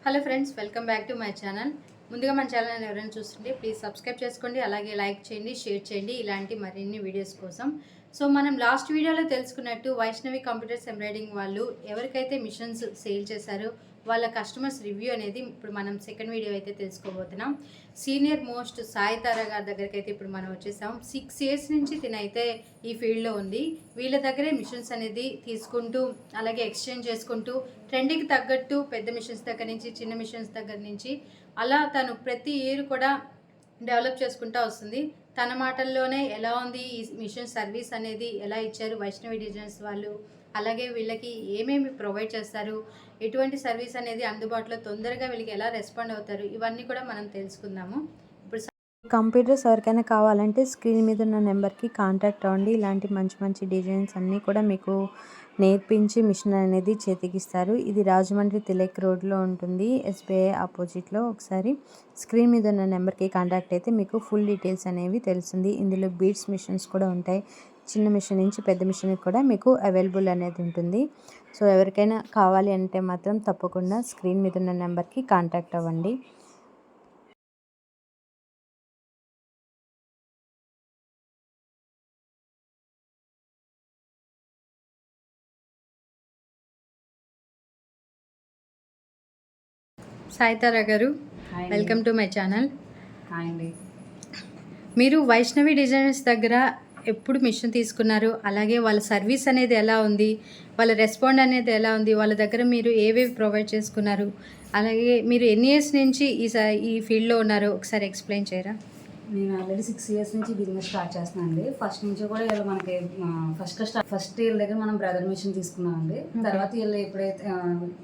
Hello friends, welcome back to my channel. ముందుగా మన channel ఎవరైనా చూస్తుంటే ప్లీజ్ సబ్స్క్రైబ్ చేసుకోండి, అలాగే లైక్ చేయండి, షేర్ చేయండి ఇలాంటి మరిన్ని వీడియోస్ కోసం. సో మనం లాస్ట్ వీడియోలో తెలుసుకున్నట్టు వైష్ణవి కంప్యూటర్స్ ఎంబ్రాయిడింగ్ వాళ్ళు ఎవరికైతే మిషన్స్ సేల్ చేశారో వాళ్ళ కస్టమర్స్ రివ్యూ అనేది ఇప్పుడు మనం సెకండ్ వీడియో అయితే తెలుసుకోబోతున్నాం. సీనియర్ మోస్ట్ సాయి తారా గారి దగ్గరికి అయితే ఇప్పుడు మనం వచ్చేసాం. 6 years నుంచి తినైతే ఈ ఫీల్డ్లో ఉంది. వీళ్ళ దగ్గరే మిషన్స్ అనేది తీసుకుంటూ అలాగే ఎక్స్చేంజ్ చేసుకుంటూ ట్రెండ్కి తగ్గట్టు పెద్ద మిషన్స్ దగ్గర నుంచి చిన్న మిషన్స్ దగ్గర నుంచి అలా తను ప్రతి ఇయర్ కూడా డెవలప్ చేసుకుంటూ వస్తుంది. తన మాటల్లోనే ఎలా ఉంది ఈ మిషన్ సర్వీస్ అనేది, ఎలా ఇచ్చారు వైష్ణవి డిజైన్స్ వాళ్ళు, అలాగే వీళ్ళకి ఏమేమి ప్రొవైడ్ చేస్తారు, ఎటువంటి సర్వీస్ అనేది అందుబాటులో తొందరగా వీళ్ళకి ఎలా రెస్పాండ్ అవుతారు, ఇవన్నీ కూడా మనం తెలుసుకుందాము. ఇప్పుడు కంప్యూటర్స్ ఎవరికైనా కావాలంటే స్క్రీన్ మీద ఉన్న నెంబర్కి కాంటాక్ట్ అవ్వండి. ఇలాంటి మంచి మంచి డిజైన్స్ అన్నీ కూడా మీకు నేర్పించి మిషన్ అనేది చేతికిస్తారు. ఇది రాజమండ్రి తిలక్ రోడ్లో ఉంటుంది, SBI ఆపోజిట్లో. ఒకసారి స్క్రీన్ మీద ఉన్న నెంబర్కి కాంటాక్ట్ అయితే మీకు ఫుల్ డీటెయిల్స్ అనేవి తెలుస్తుంది. ఇందులో బీడ్స్ మిషన్స్ కూడా ఉంటాయి. చిన్న మిషన్ నుంచి పెద్ద మిషన్ కూడా మీకు అవైలబుల్ అనేది ఉంటుంది. సో ఎవరికైనా కావాలి అంటే మాత్రం తప్పకుండా స్క్రీన్ మీద ఉన్న నెంబర్కి కాంటాక్ట్ అవ్వండి. సాయి తారా గారు, వెల్కమ్ టు మై ఛానల్. అండి, మీరు వైష్ణవి డిజైనర్స్ దగ్గర ఎప్పుడు మిషన్ తీసుకున్నారు, అలాగే వాళ్ళ సర్వీస్ అనేది ఎలా ఉంది, వాళ్ళ రెస్పాండ్ అనేది ఎలా ఉంది, వాళ్ళ దగ్గర మీరు ఏవేవి ప్రొవైడ్ చేసుకున్నారు, అలాగే మీరు ఎన్ని ఇయర్స్ నుంచి ఈ ఫీల్డ్లో ఉన్నారో ఒకసారి ఎక్స్ప్లెయిన్ చేయరా? నేను ఆల్రెడీ 6 years నుంచి బిజినెస్ స్టార్ట్ చేస్తున్నాను అండి. ఫస్ట్ నుంచి కూడా వీళ్ళు మనకి ఫస్ట్ వీళ్ళ దగ్గర మనం బ్రదర్ మిషన్ తీసుకున్నాం అండి. తర్వాత వీళ్ళు ఎప్పుడైతే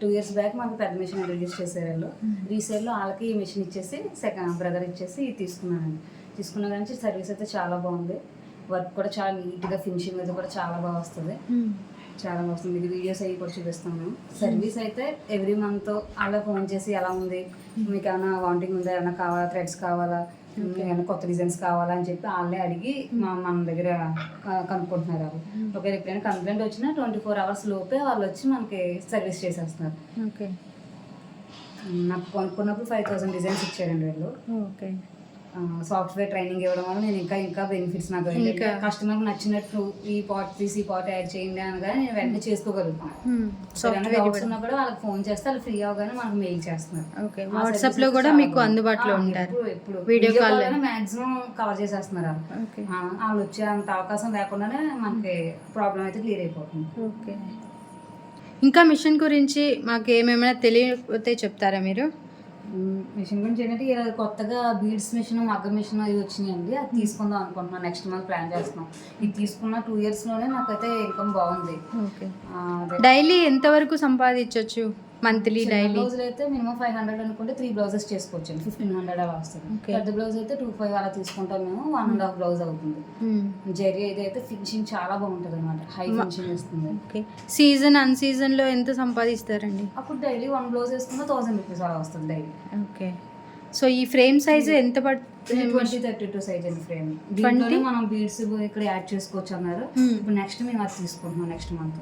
2 years బ్యాక్ మనకు పెద్ద మిషన్ ఇంట్రడ్యూస్ చేశారు. వీళ్ళు రీసేల్లో వాళ్ళకి ఈ మిషన్ ఇచ్చేసి బ్రదర్ ఇచ్చేసి తీసుకున్నానండి. తీసుకున్న కానీ సర్వీస్ అయితే చాలా బాగుంది. వర్క్ కూడా చాలా నీట్గా, ఫినిషింగ్ అయితే కూడా చాలా బాగా వస్తుంది. చాలా బాగా వస్తుంది. మీకు వీడియోస్ అవి కూడా చూపిస్తాను. సర్వీస్ అయితే ఎవ్రీ మంత్ అలా ఫోన్ చేసి ఎలా ఉంది, మీకు ఏమైనా వాంటింగ్ ఉందా, ఏమైనా కావాలా, థ్రెడ్స్ కావాలా, ఏమైనా కొత్త డిజైన్స్ కావాలా అని చెప్పి వాళ్ళే అడిగి మన దగ్గర కనుక్కుంటున్నారు. వాళ్ళు ఒకవేళ ఎప్పుడైనా కంప్లైంట్ వచ్చినా 24 hours లోపే వాళ్ళు వచ్చి మనకి సర్వీస్ చేసేస్తున్నారు. ఓకే, నాకు కొనుక్కున్నప్పుడు 5000 డిజైన్స్ ఇచ్చారండి వీళ్ళు. ఓకే, సాఫ్ట్వేర్ ట్రైనింగ్ ఇవ్వడం వల్ల నేను ఇంకా బెనిఫిట్స్ నాకు కస్టమర్కి నచ్చినట్టు ఈ పార్ట్ తీసి పార్ట్ యాడ్ చేయండి అనగానే నేను వెంటనే చేసుకోగలుగుతాను. డౌట్స్ ఉన్నా కూడా వాళ్ళకి ఫోన్ చేస్తే వాళ్ళు ఫ్రీ అవగానే మనకు మెయిల్ చేస్తున్నారు. ఓకే, వాట్సాప్ లో కూడా మీకు అందుబాటులో ఉంటారు. ఇప్పుడు వీడియో కాల్ మాక్సిమం కవర్ చేసేస్తున్నారు. వాళ్ళు వచ్చే అంత అవకాశం లేకుండానే మనకి ప్రాబ్లం అయితే క్లియర్ అయిపోతుంది. ఓకే, ఇంకా మిషన్ గురించి మాకు ఏమేమైనా తెలియకపోతే చెప్తారా మీరు? మిషన్ గురించి ఏంటంటే ఇలా కొత్తగా బీడ్స్ మిషన్, మగ్గ మిషన్ ఇవి వచ్చినాయండి. అది తీసుకుందాం అనుకుంటున్నాను. నెక్స్ట్ మంత్ ప్లాన్ చేస్తున్నాం. ఇది తీసుకున్న 2 years లోనే నాకైతే ఇన్కమ్ బాగుంది. ఓకే, డైలీ ఎంతవరకు సంపాదించవచ్చు మంత్లీ? డైలీ బ్లౌజులు అయితే మినిమం 500 అనుకుంటే 3 blouses చేసుకోవచ్చు. 1500 అలా వస్తుంది. పెద్ద బ్లౌజ్ అయితే 25 అలా తీసుకుంటాం మేము. 1.5 blouse అవుతుంది. జరీ అయితే ఫినిషింగ్ చాలా బాగుంటుంది అనమాట. హై ఫినిషింగ్ వస్తుంది. ఓకే, సీజన్ అన్ సీజన్ లో ఎంత సంపాదిస్తారండి? అప్పుడు డైలీ 1 blouse వేసుకున్న 1000 rupees అలా వస్తుంది డైలీ. ఓకే, సో ఈ ఫ్రేమ్ సైజ్ ఎంత పడుతుంది? 20-32 సైజ్ అండి ఫ్రేమ్. దీంట్లో మనం బీడ్స్ ఇక్కడ యాడ్ చేసుకోవచ్చు అన్నారు. ఇప్పుడు నెక్స్ట్ మేము అది తీసుకుంటున్నాం నెక్స్ట్ మంత్.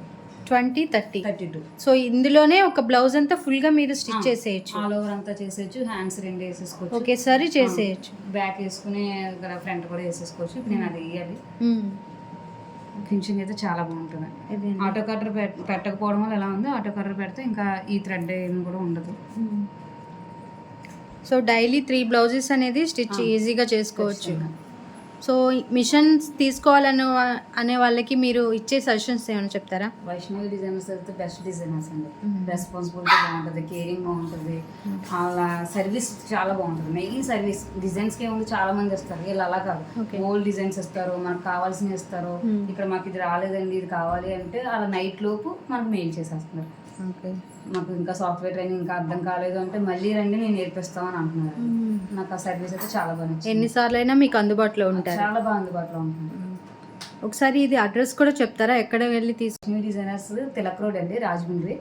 20-32. సో ఇందులోనే ఒక బ్లౌజ్ అంతా ఫుల్ గా మీరు స్టిచ్ చేసేయచ్చు. ఆల్ ఓవర్ అంతా చేసేయచ్చు. హ్యాండ్స్ 2 వేసేసుకోవచ్చు. ఒకేసారి చేసేయచ్చు. బ్యాక్ వేసుకుని ఫ్రంట్ కూడా వేసేసుకోవచ్చు. ఇప్పుడు నేను అది వేయాలి. ఫినిషింగ్ అయితే చాలా బాగుంటుంది. ఆటో కటర్ పెట్టకపోవడం వల్ల ఎలా ఉంది, ఆటో కటర్ పెడితే ఇంకా ఈ థ్రెడ్ కూడా ఉండదు. సో డైలీ 3 blouses అనేది స్టిచ్ ఈజీగా చేసుకోవచ్చు. సో మిషన్స్ అనే వాళ్ళకి మీరు ఇచ్చే సజెషన్స్ ఏమైనా చెప్తారా? వైష్ణవి డిజైనర్స్ అయితే బెస్ట్ డిజైనర్స్ అండి. రెస్పాన్సిబిలిటీ బాగుంటుంది, కేరింగ్ బాగుంటుంది, వాళ్ళ సర్వీస్ చాలా బాగుంటుంది. మెయిన్ సర్వీస్ డిజైన్స్కి ఏముంది, చాలా మంది ఇస్తారు. వీళ్ళు అలా కాదు, ఓల్డ్ డిజైన్స్ ఇస్తారు, మనకు కావాల్సినవి ఇస్తారు. ఇక్కడ మాకు ఇది రాలేదండి, ఇది కావాలి అంటే వాళ్ళ నైట్ లోపు మనకు మెయిల్ చేసేస్తున్నారు. ఓకే, మాకు ఇంకా సాఫ్ట్వేర్ ట్రైనింగ్ ఇంకా అర్థం కాలేదు అంటే మళ్ళీ రండి నేను నేర్పిస్తామని అంటున్నారు. నాకు ఆ సర్వీస్ అయితే చాలా బాగా నచ్చింది. ఎన్నిసార్లు అయినా మీకు అందుబాటులో ఉంటారు? చాలా బాగా అందుబాటులో ఉంటుంది. ఒకసారి ఇది అడ్రస్ కూడా చెప్తారా, ఎక్కడ వెళ్ళి తీసుకుని? డిజైనర్స్ తిలక్ రోడ్ అండి, Rajahmundry,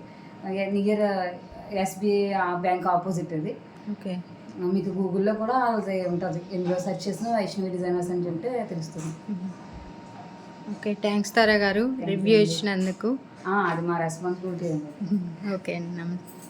near SBI bank opposite అది. ఓకే, మీకు గూగుల్లో కూడా అది ఉంటుంది. ఇందులో సెర్చ్ చేసిన వైష్ణవి డిజైనర్స్ అని చెప్తే తెలుస్తుంది. ఓకే, థ్యాంక్స్ తారా గారు రివ్యూ ఇచ్చినందుకు. అది మా రెస్పాన్సిబిలిటీ అండి. ఓకే అండి, నమస్తే.